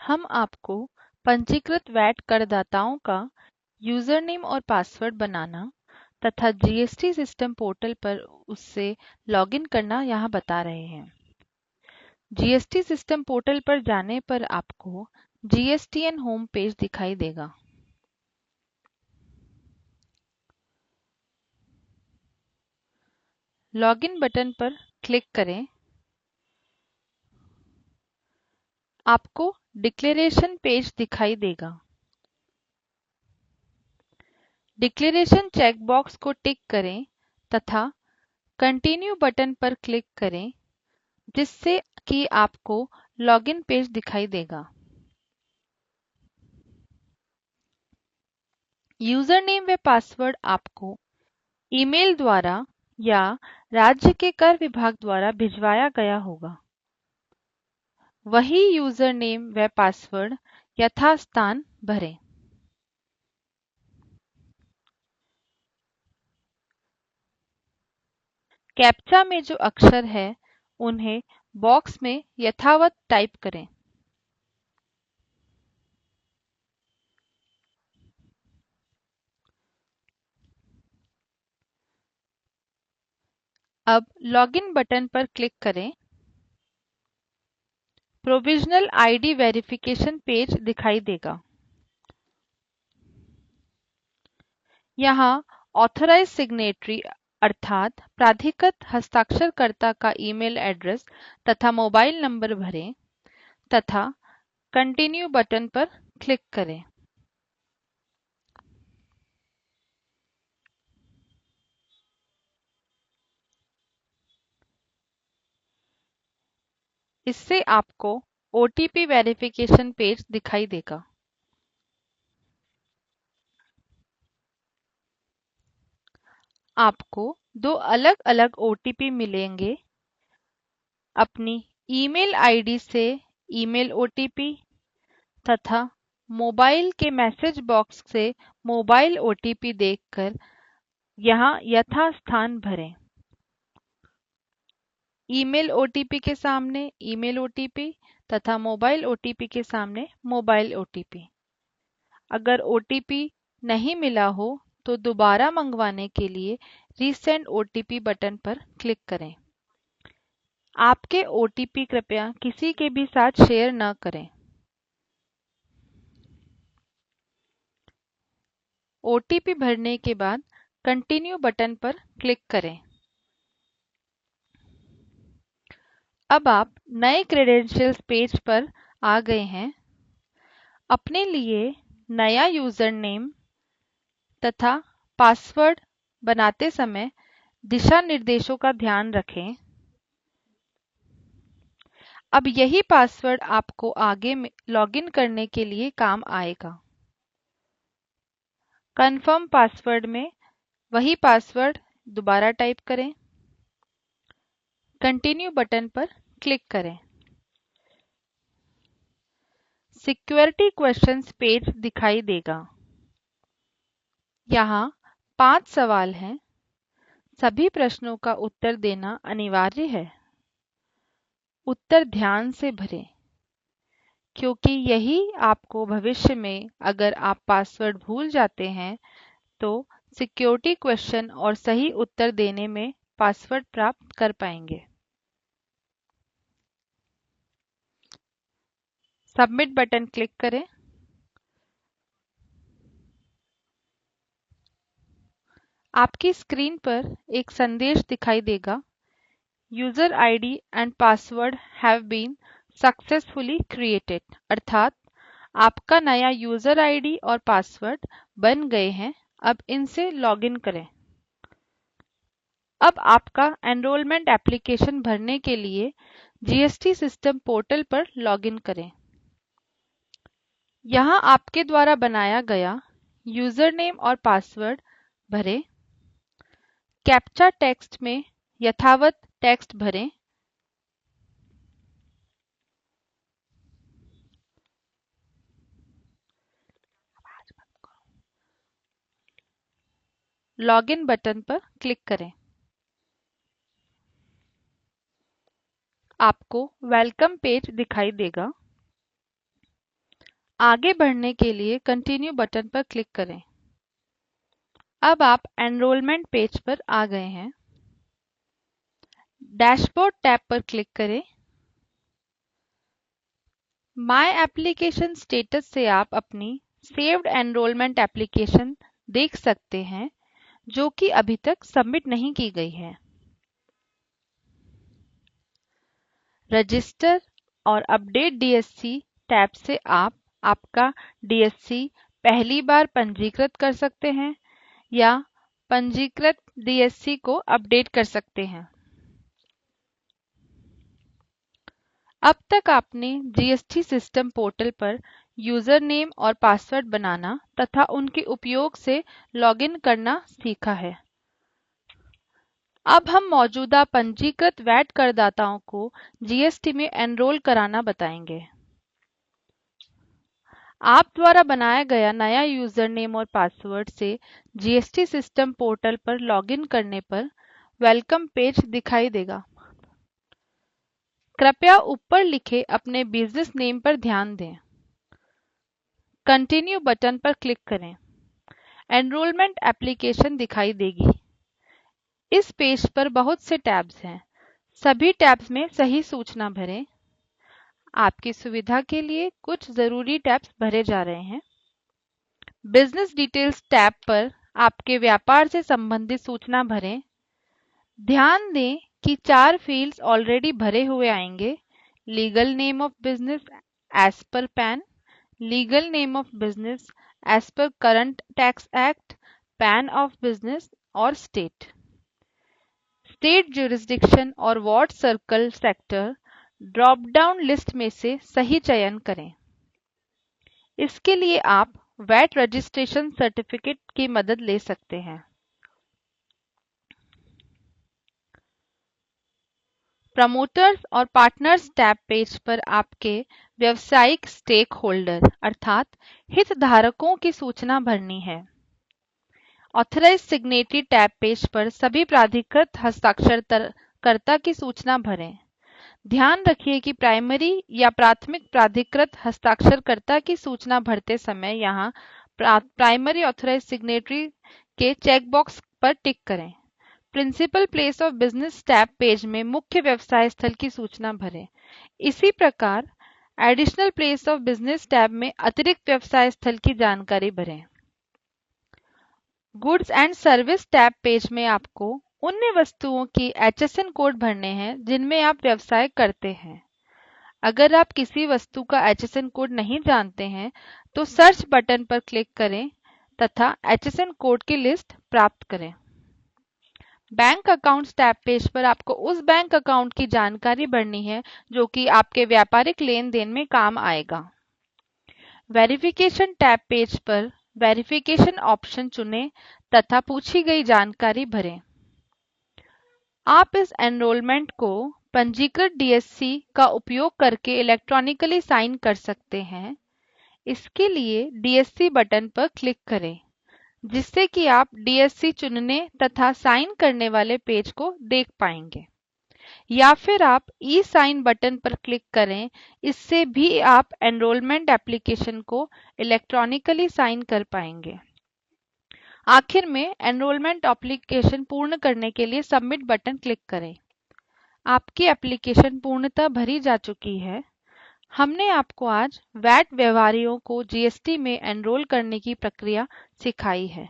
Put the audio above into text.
हम आपको पंजीकृत वैट करदाताओं का यूजर नेम और पासवर्ड बनाना तथा जीएसटी सिस्टम पोर्टल पर उससे लॉगिन करना यहाँ बता रहे हैं। जीएसटी सिस्टम पोर्टल पर जाने पर आपको जीएसटीएन होम पेज दिखाई देगा। लॉगिन बटन पर क्लिक करें। आपको डिक्लेरेशन पेज दिखाई देगा। डिक्लेरेशन चेकबॉक्स को टिक करें तथा कंटिन्यू बटन पर क्लिक करें, जिससे कि आपको लॉगिन पेज दिखाई देगा। यूजर नेम व पासवर्ड आपको ईमेल द्वारा या राज्य के कर विभाग द्वारा भिजवाया गया होगा। वही यूजर नेम व पासवर्ड यथास्थान भरें। कैप्चा में जो अक्षर है उन्हें बॉक्स में यथावत टाइप करें। अब लॉगिन बटन पर क्लिक करें। प्रोविजनल आईडी वेरिफिकेशन पेज दिखाई देगा। यहाँ ऑथराइज सिग्नेटरी अर्थात प्राधिकृत हस्ताक्षरकर्ता का ईमेल एड्रेस तथा मोबाइल नंबर भरें तथा कंटिन्यू बटन पर क्लिक करें। इससे आपको ओटीपी वेरिफिकेशन पेज दिखाई देगा। आपको दो अलग अलग ओटीपी मिलेंगे। अपनी ईमेल आईडी से ईमेल ओटीपी तथा मोबाइल के मैसेज बॉक्स से मोबाइल ओटीपी देखकर यहाँ यथास्थान भरें। ईमेल ओटीपी के सामने ईमेल ओटीपी तथा मोबाइल ओटीपी के सामने मोबाइल ओटीपी। अगर ओटीपी नहीं मिला हो तो दोबारा मंगवाने के लिए रीसेंड ओटीपी बटन पर क्लिक करें। आपके ओटीपी कृपया किसी के भी साथ शेयर न करें। ओटीपी भरने के बाद कंटिन्यू बटन पर क्लिक करें। अब आप नए क्रेडेंशियल्स पेज पर आ गए हैं। अपने लिए नया यूजर नेम तथा पासवर्ड बनाते समय दिशा निर्देशों का ध्यान रखें। अब यही पासवर्ड आपको आगे में लॉगिन करने के लिए काम आएगा। कंफर्म पासवर्ड में वही पासवर्ड दोबारा टाइप करें। कंटिन्यू बटन पर क्लिक करें। सिक्योरिटी क्वेश्चंस पेज दिखाई देगा। यहाँ 5 सवाल हैं। सभी प्रश्नों का उत्तर देना अनिवार्य है। उत्तर ध्यान से भरें, क्योंकि यही आपको भविष्य में अगर आप पासवर्ड भूल जाते हैं तो सिक्योरिटी क्वेश्चन और सही उत्तर देने में पासवर्ड प्राप्त कर पाएंगे। सबमिट बटन क्लिक करें। आपकी स्क्रीन पर एक संदेश दिखाई देगा। User ID and password have been successfully created, अर्थात आपका नया यूजर आईडी और पासवर्ड बन गए हैं। अब इनसे लॉगिन करें। अब आपका एनरोलमेंट एप्लीकेशन भरने के लिए जीएसटी सिस्टम पोर्टल पर लॉगिन करें। यहाँ आपके द्वारा बनाया गया यूजर नेम और पासवर्ड भरें। कैप्चा टेक्स्ट में यथावत टेक्स्ट भरें। लॉगिन बटन पर क्लिक करें। आपको वेलकम पेज दिखाई देगा। आगे बढ़ने के लिए कंटिन्यू बटन पर क्लिक करें। अब आप एनरोलमेंट पेज पर आ गए हैं। डैशबोर्ड टैब पर क्लिक करें। माय एप्लीकेशन स्टेटस से आप अपनी सेव्ड एनरोलमेंट एप्लीकेशन देख सकते हैं जो कि अभी तक सबमिट नहीं की गई है। रजिस्टर और अपडेट डीएससी टैब से आप आपका डीएससी पहली बार पंजीकृत कर सकते हैं या पंजीकृत डीएससी को अपडेट कर सकते हैं। अब तक आपने जीएसटी सिस्टम पोर्टल पर यूजर नेम और पासवर्ड बनाना तथा उनके उपयोग से लॉगिन करना सीखा है। अब हम मौजूदा पंजीकृत वैट करदाताओं को जीएसटी में एनरोल कराना बताएंगे। आप द्वारा बनाया गया नया यूजर नेम और पासवर्ड से जीएसटी सिस्टम पोर्टल पर लॉगिन करने पर वेलकम पेज दिखाई देगा। कृपया ऊपर लिखे अपने बिजनेस नेम पर ध्यान दें। कंटिन्यू बटन पर क्लिक करें। एनरोलमेंट एप्लीकेशन दिखाई देगी। इस पेज पर बहुत से टैब्स हैं। सभी टैब्स में सही सूचना भरें। आपकी सुविधा के लिए कुछ जरूरी टैब्स भरे जा रहे हैं। बिजनेस डिटेल्स टैब पर आपके व्यापार से संबंधित सूचना भरें। ध्यान दें कि 4 फील्ड्स ऑलरेडी भरे हुए आएंगे। Legal name of business as per PAN, legal name of business as per current tax act, PAN of business और स्टेट ज्यूरिसडिक्शन और ward circle sector drop down list में से सही चयन करें। इसके लिए आप वैट रजिस्ट्रेशन सर्टिफिकेट की मदद ले सकते हैं। प्रमोटर्स और पार्टनर्स टैब पेज पर आपके व्यावसायिक स्टेक होल्डर अर्थात हितधारकों की सूचना भरनी है। ऑथराइज सिग्नेटरी टैब पेज पर सभी प्राधिकृत हस्ताक्षरकर्ता की सूचना भरें। ध्यान रखिए कि प्राइमरी या प्राथमिक प्राधिकृत हस्ताक्षरकर्ता की सूचना भरते समय यहाँ प्राइमरी ऑथराइज सिग्नेटरी के चेकबॉक्स पर टिक करें। Principal place of business tab page में मुख्य व्यवसाय स्थल की सूचना भरें। इसी प्रकार additional place of business tab में अतिरिक्त व्यवसाय स्थल की जानकारी भरें। Goods and service tab page में आपको उन वस्तुओं की HSN कोड भरने हैं जिनमें आप व्यवसाय करते हैं। अगर आप किसी वस्तु का HSN कोड नहीं जानते हैं तो सर्च बटन पर क्लिक करें तथा HSN कोड की लिस्ट प्राप्त करें। बैंक अकाउंट्स टैब पेज पर आपको उस बैंक अकाउंट की जानकारी भरनी है जो कि आपके व्यापारिक लेन देन में काम आएगा। वेरिफिकेशन टैब पेज पर वेरिफिकेशन ऑप्शन चुनें तथा पूछी गई जानकारी भरें। आप इस एनरोलमेंट को पंजीकृत डीएससी का उपयोग करके इलेक्ट्रॉनिकली साइन कर सकते हैं। इसके लिए डीएससी बटन पर क्लिक करें जिससे कि आप डीएससी चुनने तथा साइन करने वाले पेज को देख पाएंगे, या फिर आप ई साइन बटन पर क्लिक करें। इससे भी आप एनरोलमेंट एप्लीकेशन को इलेक्ट्रॉनिकली साइन कर पाएंगे। आखिर में एनरोलमेंट एप्लीकेशन पूर्ण करने के लिए सबमिट बटन क्लिक करें। आपकी एप्लीकेशन पूर्णतः भरी जा चुकी है। हमने आपको आज वैट व्यवहारियों को जीएसटी में एनरोल करने की प्रक्रिया सिखाई है।